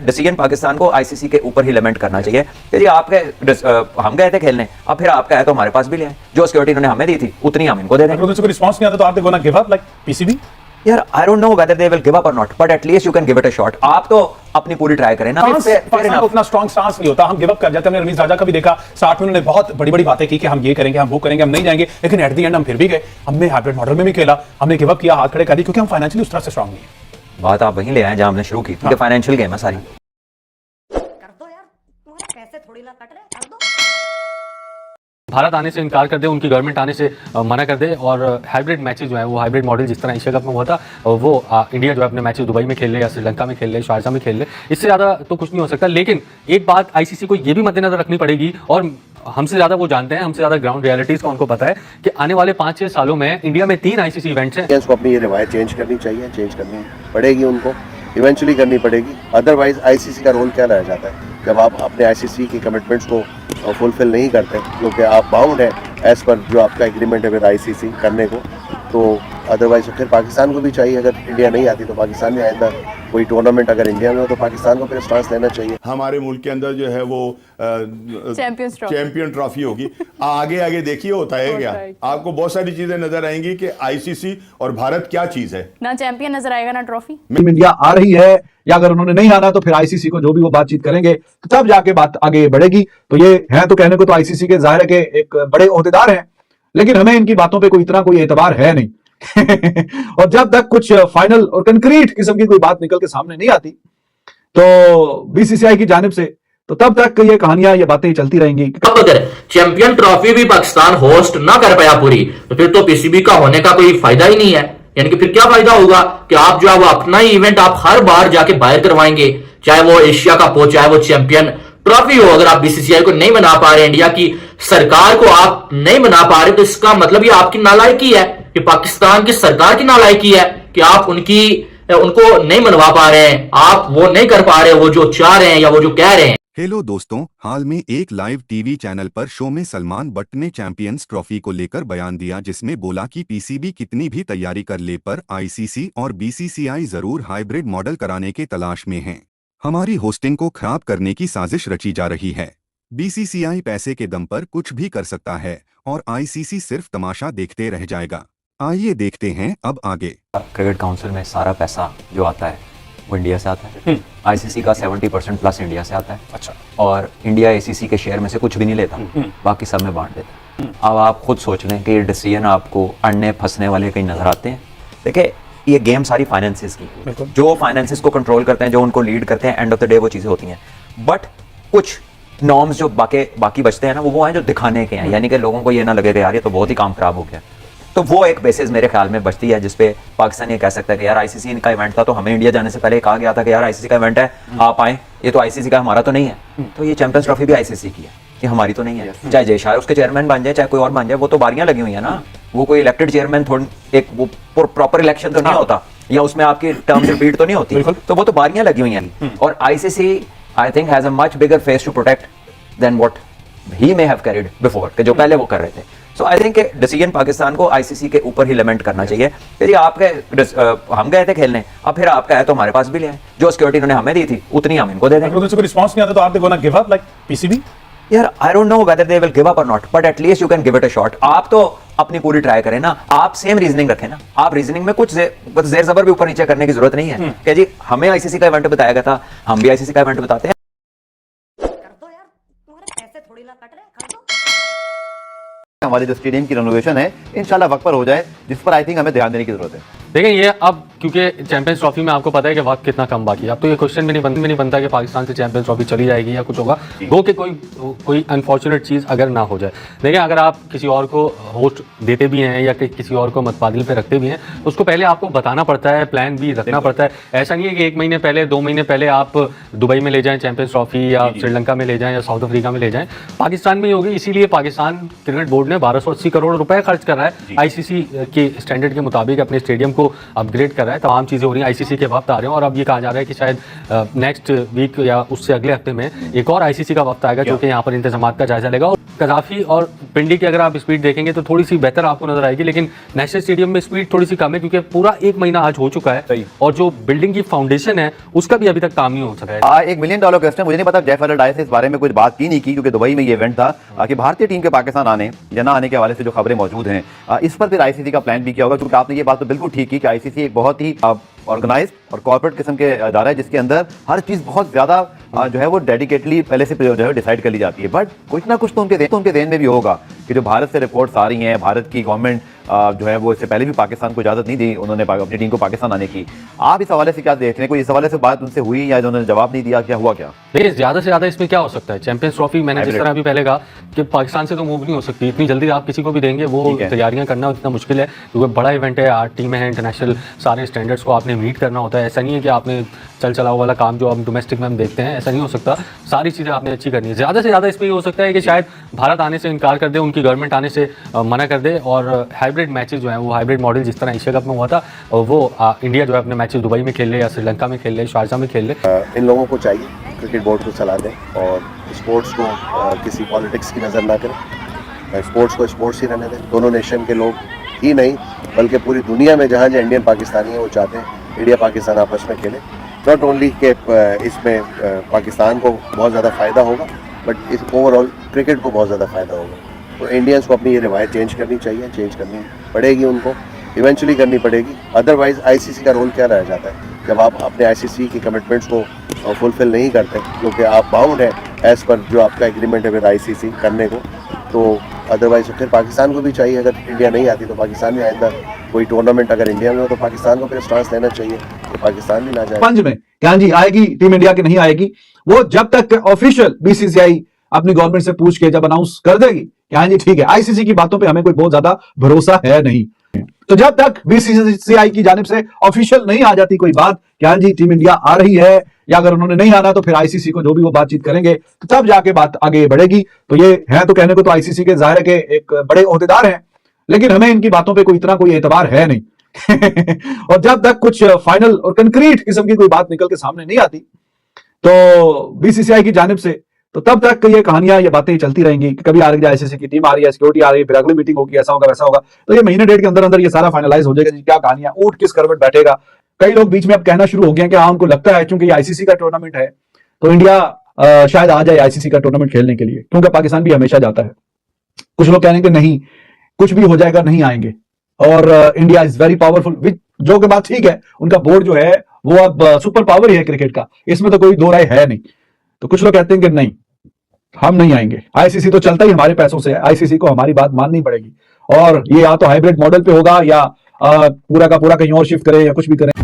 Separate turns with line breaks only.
Decision Pakistan को ICC के ऊपर ही लिमिट करना चाहिए कि जी आपके हम गए थे खेलने, अब फिर आपका है तो हमारे पास भी ले आए, जो सिक्योरिटी उन्होंने हमें दी थी उतनी हम इनको दे देंगे।
अगर कोई रिस्पांस नहीं आता तो आप gonna give up like PCB?
यार I don't know whether they will give up or not, but at least you can give it a shot. आप तो अपनी पूरी ट्राई करें ना।
पाकिस्तान को उतना स्ट्रांग स्टांस नहीं होता, हम गिव अप कर जाते हैं। हमने रमीज राजा का भी देखा, साथ में उन्होंने बहुत बड़ी बड़ी बातें की कि हम ये करेंगे, हम वो करेंगे, हम नहीं जाएंगे, लेकिन एट द एंड हम फिर भी गए। हमने हाइब्रिड मॉडल में भी खेला, हमने गिव अप किया, हाथ खड़े कर दिए, क्योंकि हम फाइनेंशियली उस तरह से स्ट्रांग नहीं है।
बात आप वहीं ले आए जहां हमने शुरू की, क्योंकि फाइनेंशियल गेम है सारी।
भारत आने से इनकार कर दे, उनकी गवर्नमेंट आने से मना कर दे, और हाइब्रिड मैचेस जो है वो हाइब्रिड मॉडल जिस तरह एशिया कप में हुआ था वो इंडिया जो है अपने मैचेस दुबई में खेल ले या श्रीलंका में खेल ले, शारजा में खेल ले, इससे ज़्यादा तो कुछ नहीं हो सकता। लेकिन एक बात आईसीसी को ये भी मद्देनजर रखनी पड़ेगी, और हमसे ज़्यादा वो जानते हैं, हमसे ज़्यादा ग्राउंड रियलिटीज़ का उनको पता है कि आने वाले 5-6 सालों में इंडिया में 3 आईसीसी इवेंट्स हैं।
को अपनी ये रिवायत चेंज करनी चाहिए, चेंज करनी पड़ेगी, उनको इवेंचुअली करनी पड़ेगी। अदरवाइज आईसीसी का रोल क्या रह जाता है जब आप अपने आईसीसी की कमिटमेंट्स को फुलफिल नहीं करते, क्योंकि आप बाउंड हैं एज पर जो आपका एग्रीमेंट है विद आईसीसी करने को। तो अदरवाइज फिर पाकिस्तान को भी चाहिए, अगर इंडिया नहीं आती तो पाकिस्तान में आएगा कोई टूर्नामेंट, अगर इंडिया में हो तो पाकिस्तान को फिर स्टांस लेना चाहिए।
हमारे मुल्क के अंदर जो है वो चैंपियन ट्रॉफी होगी, आगे आगे देखिए होता है क्या, आपको बहुत सारी चीजें नजर आएंगी कि आईसीसी और भारत क्या चीज है।
ना चैंपियन नजर आएगा ना ट्रॉफी।
इंडिया आ रही है, या अगर उन्होंने नहीं आना तो फिर आईसीसी को जो भी वो बातचीत करेंगे तो तब जाके बात आगे बढ़ेगी। तो ये है तो कहने को तो आईसीसी के जाहिर है कि एक बड़े ओहदेदार हैं, लेकिन हमें इनकी बातों पे कोई एतबार है नहीं। और जब तक कुछ फाइनल और कंक्रीट किस्म की कोई बात निकल के सामने नहीं आती तो बीसीसीआई की जानिब से, तो तब तक ये कहानियां, ये बातें चलती रहेंगी।
अब अगर चैंपियन ट्रॉफी भी पाकिस्तान होस्ट ना कर पाया पूरी, तो फिर तो पीसीबी का होने का कोई फायदा ही नहीं है। यानी कि फिर क्या फायदा होगा कि आप जो है वो अपना ही इवेंट आप हर बार जाके बाहर करवाएंगे, चाहे वो एशिया कप हो, चाहे वो चैंपियन ट्रॉफी हो। अगर आप बीसीसीआई को नहीं मना पा रहे, इंडिया की सरकार को आप नहीं मना पा रहे, तो इसका मतलब ये आपकी नालायकी है, कि पाकिस्तान की सरकार की नालायकी है कि आप उनको नहीं मनवा पा रहे हैं, आप वो नहीं कर पा रहे वो जो चाह रहे हैं या वो जो कह रहे हैं।
हेलो दोस्तों, हाल में एक लाइव टीवी चैनल पर शो में सलमान बट्ट ने चैंपियंस ट्रॉफी को लेकर बयान दिया, जिसमें बोला कि पीसीबी कितनी भी तैयारी कर ले पर आईसीसी और बीसीसीआई जरूर हाइब्रिड मॉडल कराने के तलाश में हैं। हमारी होस्टिंग को खराब करने की साजिश रची जा रही है। बीसीसीआई पैसे के दम पर कुछ भी कर सकता है और आईसीसी सिर्फ तमाशा देखते रह जाएगा। आइए देखते हैं अब आगे।
क्रिकेट काउंसिल में सारा पैसा जो आता है वो इंडिया से आता है। आईसीसी का 70% प्लस इंडिया से आता है।
अच्छा।
और इंडिया आईसीसी के शेयर में से कुछ भी नहीं लेता, बाकी सब में बांट देता है। अब आप खुद सोच लें कि ये डिसीजन आपको अड़ने फंसने वाले कहीं नजर आते हैं। देखिए ये गेम सारी फाइनेंसिस की, जो फाइनेंसिस को कंट्रोल करते हैं, जो उनको लीड करते हैं, एंड ऑफ द डे वो चीजें होती हैं। बट कुछ नॉर्म्स जो बाकी बचते हैं ना, वो हैं जो दिखाने के हैं, यानी कि लोगों को ये ना लगेगा यार ये तो बहुत ही काम खराब हो गया। तो वो एक बेसिस मेरे ख्याल में बचती है जिसपे पाकिस्तान ये कह सकता है कि यार आईसीसी इनका इवेंट था, तो हमें इंडिया जाने से पहले कहा गया था कि यार आईसीसी का इवेंट है, आप आए, ये तो आईसीसी का, हमारा तो नहीं है। तो ये चैंपियंस ट्रॉफी भी आईसीसी की है, कि हमारी तो नहीं है। चाहे जय शाह उसके चेयरमैन बन जाए, चाहे कोई और बन जाए, वो तो बारियां लगी हुई है ना। वो कोई इलेक्टेड चेयरमैन थोड़ी एक वो प्रॉपर इलेक्शन तो नहीं होता, या उसमें आपकी टर्म रिपीट तो नहीं होती, तो वो तो बारियां लगी हुई हैं। और ICC I think has a much bigger face to protect than what he may have carried before, कि जो पहले वो कर रहे थे। So I think decision Pakistan को आईसीसी के ऊपर ही लिमिट करना चाहिए कि आपके हम गए थे खेलने, अब फिर आपका है तो हमारे पास भी ले आए, जो सिक्योरिटी उन्होंने हमें दी थी उतनी हम इनको दे देंगे।
अगर कोई रिस्पांस नहीं आता तो आप gonna give up like PCB?
यार I don't know whether they will give up or not, but at least you can give it a shot. आप तो अपनी पूरी ट्राई करें ना। आप सेम रीजनिंग रखें ना। आप रीजनिंग में कुछ जेर जबर भी ऊपर नीचे करने की जरूरत नहीं है कि जी हमें आईसीसी का इवेंट बताया गया था, हम भी आईसीसी का इवेंट बताते हैं।
हमारे जो स्टेडियम की रेनोवेशन है इंशाल्लाह वक्त पर हो जाए, जिस पर आई थिंक हमें ध्यान देने की जरूरत है।
देखिए ये अब क्योंकि चैंपियंस ट्रॉफी में आपको पता है कि वक्त कितना कम बाकी है, अब तो ये क्वेश्चन भी नहीं बनता कि पाकिस्तान से चैंपियंस ट्रॉफी चली जाएगी या कुछ होगा, गो कि कोई अनफॉर्चुनेट चीज़ अगर ना हो जाए। देखिए अगर आप किसी और को होस्ट देते भी हैं या किसी और को मतबादिल पे रखते भी हैं, तो उसको पहले आपको बताना पड़ता है, प्लान भी रखना पड़ता है। ऐसा नहीं है कि 1 महीने पहले 2 महीने पहले आप दुबई में ले जाएँ चैंपियंस ट्रॉफी, या श्रीलंका में ले जाएँ, या साउथ अफ्रीका में ले जाएँ। पाकिस्तान में ही होगी, इसीलिए पाकिस्तान क्रिकेट बोर्ड ने 1280 करोड़ रुपए खर्च कर रहा है आईसीसी के स्टैंडर्ड के मुताबिक अपने स्टेडियम को अपग्रेड कर रहा है। तमाम चीज़ें हो रही हैं, आईसीसी के वक्त आ रहे हैं, और अब ये कहा जा रहा है कि शायद नेक्स्ट वीक या उससे अगले हफ्ते में एक और आईसीसी का वक्त आएगा जो कि यहाँ पर इंतजामात का जायजा लेगा। कजाफी और पिंडी की अगर आप स्पीड देखेंगे तो थोड़ी सी बेहतर आपको नजर आएगी, लेकिन नेशनल स्टेडियम में स्पीड थोड़ी सी कम है क्योंकि पूरा 1 महीना आज हो चुका है और जो बिल्डिंग की फाउंडेशन है उसका भी अभी तक काम नहीं हो सका है।
$1 मिलियन क्वेश्चन, मुझे नहीं पता जेफ एलरडाइस ने इस बारे में कुछ बात की नहीं की, क्योंकि दुबई में ये इवेंट था कि भारतीय टीम के पाकिस्तान आने या ना आने के हवाले से जो खबरें मौजूद हैं, इस पर फिर आईसीसी का प्लान भी किया होगा, क्योंकि आपने ये बात तो बिल्कुल ठीक की कि आईसीसी एक बहुत ही ऑर्गेनाइज्ड और कॉर्पोरेट किस्म के अदारा है जिसके अंदर हर चीज बहुत ज्यादा जो है वो डेडिकेटली पहले से जो है डिसाइड कर ली जाती है। बट कुछ ना कुछ तो उनके देन में भी होगा कि जो भारत से रिपोर्ट्स आ रही हैं, भारत की गवर्नमेंट जो है वो इससे पहले भी पाकिस्तान को इजाजत नहीं दी उन्होंने अपनी टीम को पाकिस्तान आने की। आप इस हवाले से क्या देखते हैं, कोई इस हवाले से बात उनसे हुई या उन्होंने जवाब नहीं दिया, क्या हुआ क्या?
देखिए ज्यादा से ज्यादा इसमें क्या हो सकता है, चैंपियंस ट्रॉफी मैंने जिस तरह अभी पहले कहा कि पाकिस्तान से तो मूव नहीं हो सकती इतनी जल्दी, आप किसी को भी देंगे वो तैयारियां करना इतना मुश्किल है क्योंकि बड़ा इवेंट है, 8 टीमें हैं, इंटरनेशनल सारे स्टैंडर्ड्स को आपने मीट करना होता है। ऐसा नहीं है कि आपने चल चलाओ वाला काम जो हम डोमेस्टिक में हम देखते हैं ऐसा नहीं हो सकता, सारी चीज़ें आपने अच्छी करनी है। ज़्यादा से ज़्यादा इसमें ये हो सकता है कि शायद भारत आने से इनकार कर दे, उनकी गवर्नमेंट आने से मना कर दे और हाइब्रिड मैचेस जो हैं वो हाइब्रिड मॉडल जिस तरह एशिया कप में हुआ था वो इंडिया जो है अपने मैचेस दुबई में खेल ले या श्रीलंका में खेल ले, शारजा में खेल ले।
इन लोगों को चाहिए क्रिकेट बोर्ड को सलाह दें और स्पोर्ट्स को किसी पॉलिटिक्स की नज़र ना करें, स्पोर्ट्स को स्पोर्ट्स ही रहने दें। दोनों नेशन के लोग ही नहीं बल्कि पूरी दुनिया में जहाँ जहाँ इंडियन पाकिस्तानी है वो चाहते हैं इंडिया पाकिस्तान आपस में खेले। नॉट ओनली के इसमें पाकिस्तान को बहुत ज़्यादा फ़ायदा होगा बट इस ओवरऑल क्रिकेट को बहुत ज़्यादा फ़ायदा होगा। तो इंडियंस को अपनी ये रिवायत चेंज करनी चाहिए, चेंज करनी पड़ेगी, उनको इवेंचुअली करनी पड़ेगी। अदरवाइज आईसीसी का रोल क्या रह जाता है जब आप अपने आईसीसी की कमिटमेंट्स को फुलफिल नहीं करते, क्योंकि आप बाउंड हैं एज़ पर जो आपका एग्रीमेंट है विद आईसीसी करने को। तो अदरवाइज फिर पाकिस्तान को भी चाहिए, अगर इंडिया नहीं आती तो पाकिस्तान में आएगा कोई टूर्नामेंट अगर इंडिया में हो तो पाकिस्तान को फिर स्टांस लेना चाहिए तो पाकिस्तान भी ना जाए।
पंज में क्या जी आएगी टीम इंडिया की नहीं आएगी, वो जब तक ऑफिशियल बीसीसीआई अपनी गवर्नमेंट से पूछ के जब अनाउंस कर देगी क्या जी ठीक है, आईसीसी की बातों पे हमें कोई बहुत ज्यादा भरोसा है नहीं। तो जब तक बीसीसीआई की जानिब से ऑफिशियल नहीं आ जाती कोई बात क्या जी टीम इंडिया आ रही है या अगर उन्होंने नहीं आना तो फिर आईसीसी को जो भी वो बातचीत करेंगे तो तब जाके बात आगे बढ़ेगी। तो ये है तो कहने को तो आईसीसी के जाहिर है कि एक बड़े ओहदेदार हैं, लेकिन हमें इनकी बातों पे कोई इतना कोई एतबार है नहीं और जब तक कुछ फाइनल और कंक्रीट किस्म की कोई बात निकल के सामने नहीं आती तो बीसीसीआई की जानिब से तो तब तक ये कहानियां ये बातें चलती रहेंगी कि कभी आ रही है आईसीसी की टीम आ रही है, सिक्योरिटी आ रही है, फिर अगली मीटिंग होगी, ऐसा होगा वैसा होगा। तो ये महीने डेढ़ के अंदर अंदर ये सारा फाइनलाइज हो जाएगा क्या कहानियां, ऊंट किस करवट बैठेगा। कई लोग बीच में अब कहना शुरू हो गए कि हाँ उनको लगता है क्योंकि आईसीसी का टूर्नामेंट है तो इंडिया शायद आ जाए आईसीसी का टूर्नामेंट खेलने के लिए, क्योंकि पाकिस्तान भी हमेशा जाता है। कुछ लोग कहेंगे नहीं कुछ भी हो जाएगा नहीं आएंगे और इंडिया इज वेरी पावरफुल, जो कि बात ठीक है, उनका बोर्ड जो है वो अब सुपर पावर ही है क्रिकेट का, इसमें तो कोई दो राय है नहीं। तो कुछ लोग कहते हैं कि नहीं हम नहीं आएंगे, आईसीसी तो चलता ही हमारे पैसों से है, आईसीसी को हमारी बात माननी पड़ेगी और ये या तो हाइब्रिड मॉडल पे होगा या पूरा का पूरा कहीं और शिफ्ट करें या कुछ भी करें।